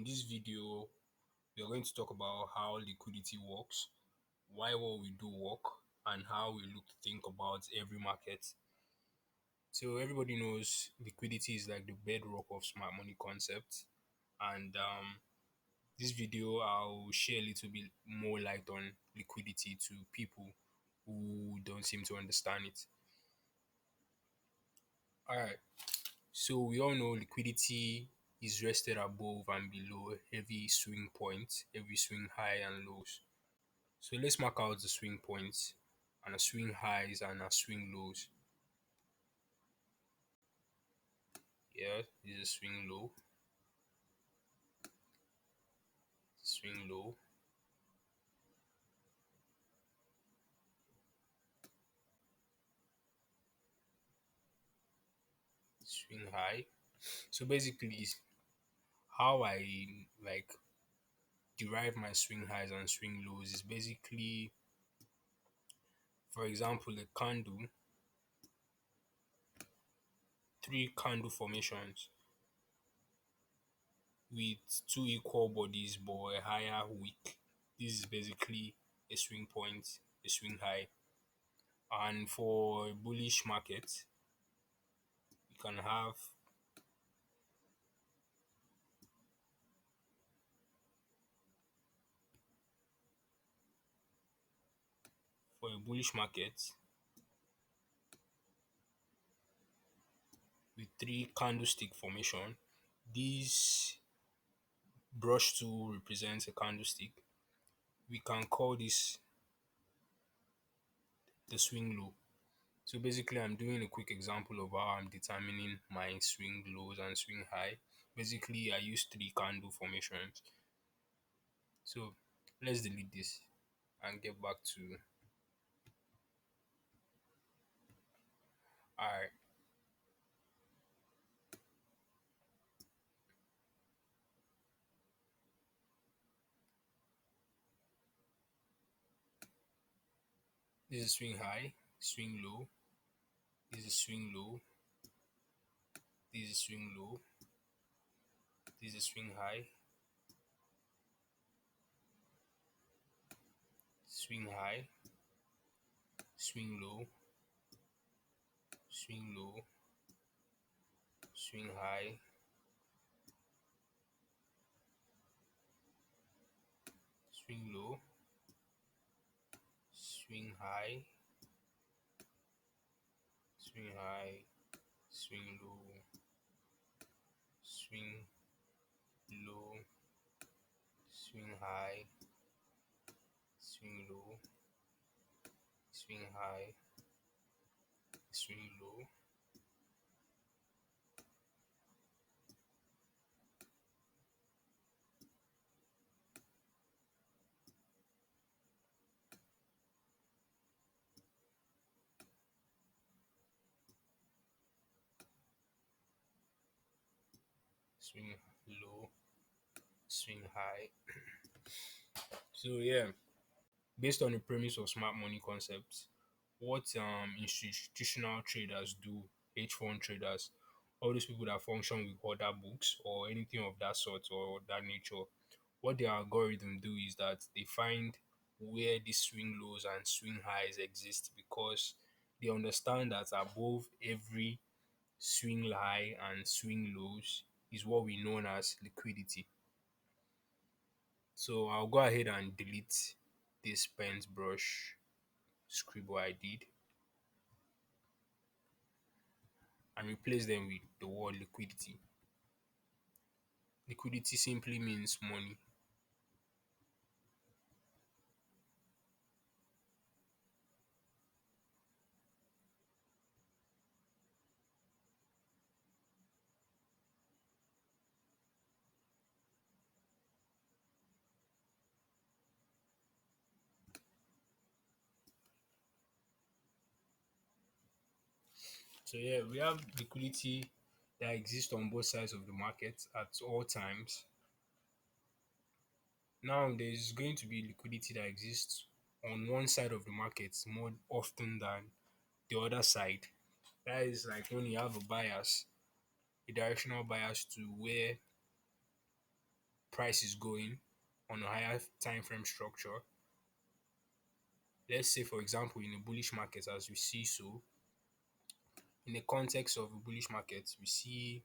In this video, we are going to talk about how liquidity works, why what we do work, and how we look to think about every market. So everybody knows liquidity is like the bedrock of smart money concept, and this video I'll share a little bit more light on liquidity to people who don't seem to understand it. All right. So we all know liquidity is rested above and below heavy swing points, heavy swing high and lows. So let's mark out the swing points and the swing highs and the swing lows. Yeah, this is a swing low, swing low, swing high. So basically, it's how I derive my swing highs and swing lows is basically, for example, a candle, three candle formations with two equal bodies but a higher wick. This is basically a swing point, a swing high. And for a bullish market, you can have for a bullish market with three candlestick formation. This brush tool represents a candlestick. We can call this the swing low. So basically, I'm doing a quick example of how I'm determining my swing lows and swing high. Basically, I use three candle formations. So let's delete this and get back to alright. This is swing high, swing low, this is swing low, this is swing low, this is swing high, swing high, swing low, swing low, swing high, swing low, swing high, swing high, swing low, swing low, swing high, swing low, swing high, swing low, swing low, swing high. So yeah, based on the premise of smart money concepts, what institutional traders do, hedge fund traders, all those people that function with order books or anything of that sort or that nature, what their algorithm do is that they find where these swing lows and swing highs exist because they understand that above every swing high and swing lows is what we know as liquidity. So I'll go ahead and delete this paint brush scribble I did and replace them with the word liquidity. Liquidity simply means money. So yeah, we have liquidity that exists on both sides of the market at all times. Now there's going to be liquidity that exists on one side of the market more often than the other side. That is like when you have a bias, a directional bias to where price is going on a higher time frame structure. Let's say, for example, in a bullish market, as we see, so in the context of a bullish market, we see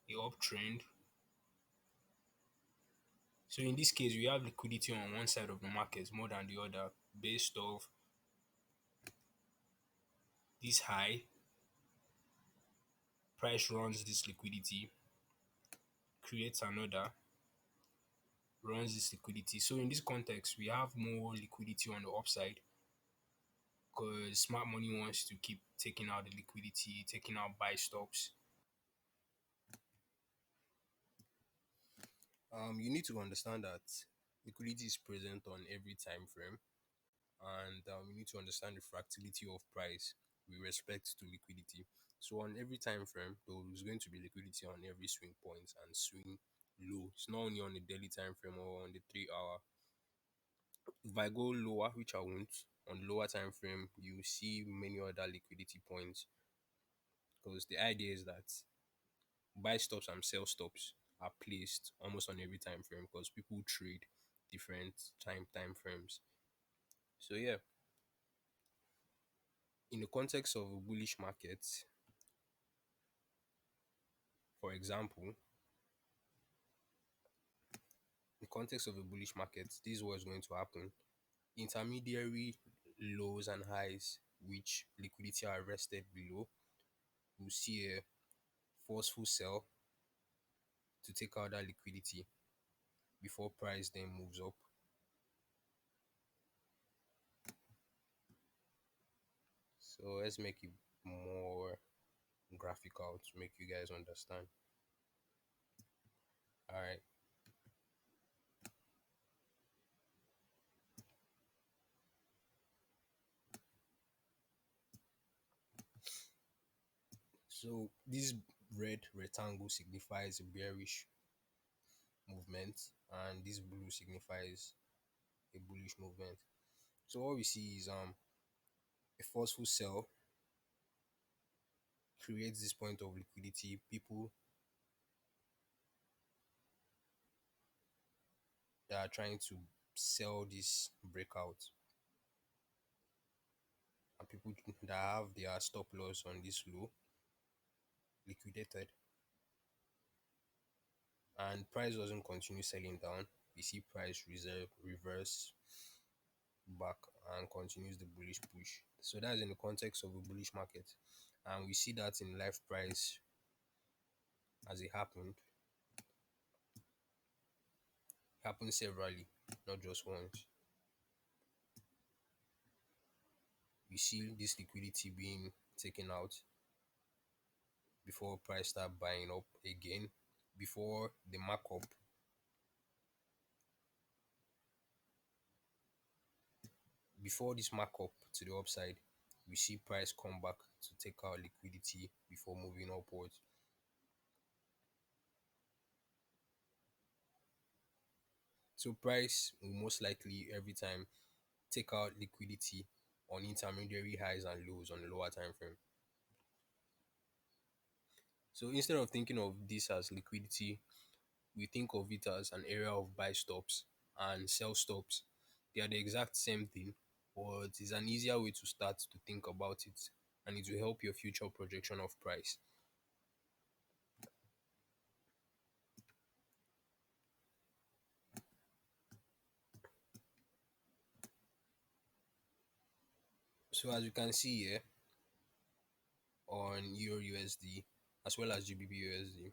a uptrend. So in this case, we have liquidity on one side of the market more than the other, based off this high. Price runs this liquidity, creates another, runs this liquidity. So in this context, we have more liquidity on the upside because smart money wants to keep taking out the liquidity, taking out buy stops. You need to understand that liquidity is present on every time frame, and you need to understand the fractality of price with respect to liquidity. So on every time frame, there is going to be liquidity on every swing point and swing low. It's not only on the daily time frame or on the 3 hour. If I go lower, which I won't, on lower time frame, you see many other liquidity points, because the idea is that buy stops and sell stops are placed almost on every time frame because people trade different time frames. So yeah, in the context of a bullish market, for example, in context of a bullish market, this is what's going to happen. Intermediary lows and highs, which liquidity are rested below, we'll see a forceful sell to take out that liquidity before price then moves up. So let's make it more graphical to make you guys understand. All right. So this red rectangle signifies a bearish movement, and this blue signifies a bullish movement. So what we see is a forceful sell creates this point of liquidity. People that are trying to sell this breakout, and people that have their stop loss on this low liquidated, and price doesn't continue selling down. We see price reserve reverse back and continues the bullish push. So that's in the context of a bullish market, and we see that in life price as it happened. Happened severally, not just once. We see this liquidity being taken out before price start buying up again, before the markup, before this markup to the upside. We see price come back to take out liquidity before moving upwards. So price will most likely every time take out liquidity on intermediary highs and lows on the lower time frame. So instead of thinking of this as liquidity, we think of it as an area of buy stops and sell stops. They are the exact same thing, but it's an easier way to start to think about it, and it will help your future projection of price. So as you can see here on Euro USD as well as GBP USD,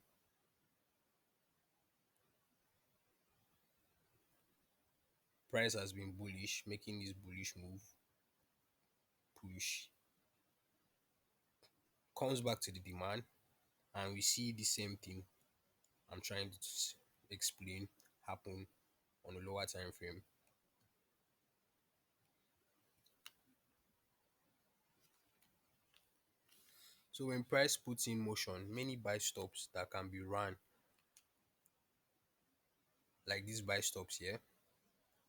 price has been bullish, making this bullish move push, comes back to the demand, and we see the same thing I'm trying to explain happen on a lower time frame. So when price puts in motion many buy stops that can be run, like these buy stops here,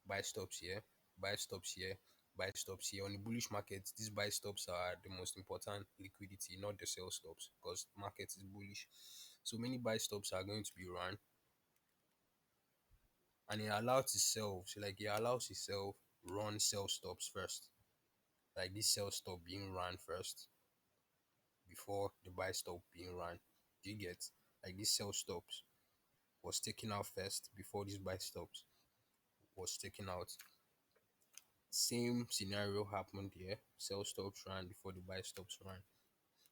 buy stops here, buy stops here, buy stops here. On the bullish market, these buy stops are the most important liquidity, not the sell stops, because market is bullish. So many buy stops are going to be run, and it allows itself, so like it allows itself run sell stops first. Like this sell stop being run first before the buy stop being run. Do you get? Like this sell stops was taken out first before this buy stops was taken out. Same scenario happened here. Sell stops ran before the buy stops ran.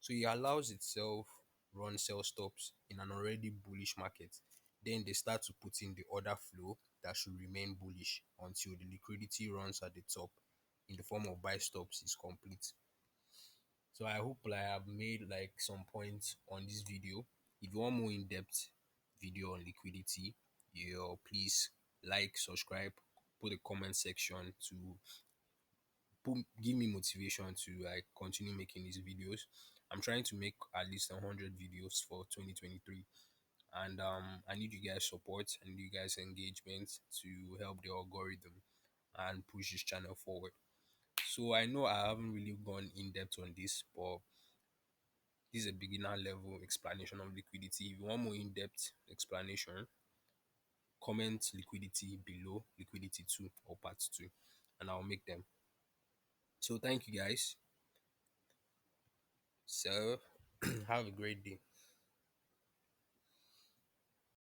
So it allows itself run sell stops in an already bullish market. Then they start to put in the order flow that should remain bullish until the liquidity runs at the top in the form of buy stops is complete. So I hope like I have made like some points on this video. If you want more in-depth video on liquidity, you please like, subscribe, put a comment section to give me motivation to like continue making these videos. I'm trying to make at least 100 videos for 2023, and I need you guys support and you guys engagement to help the algorithm and push this channel forward. So I know I haven't really gone in depth on this, but this is a beginner level explanation of liquidity. If you want more in depth explanation, comment liquidity below, liquidity 2 or part 2, and I'll make them. So thank you guys. So have a great day.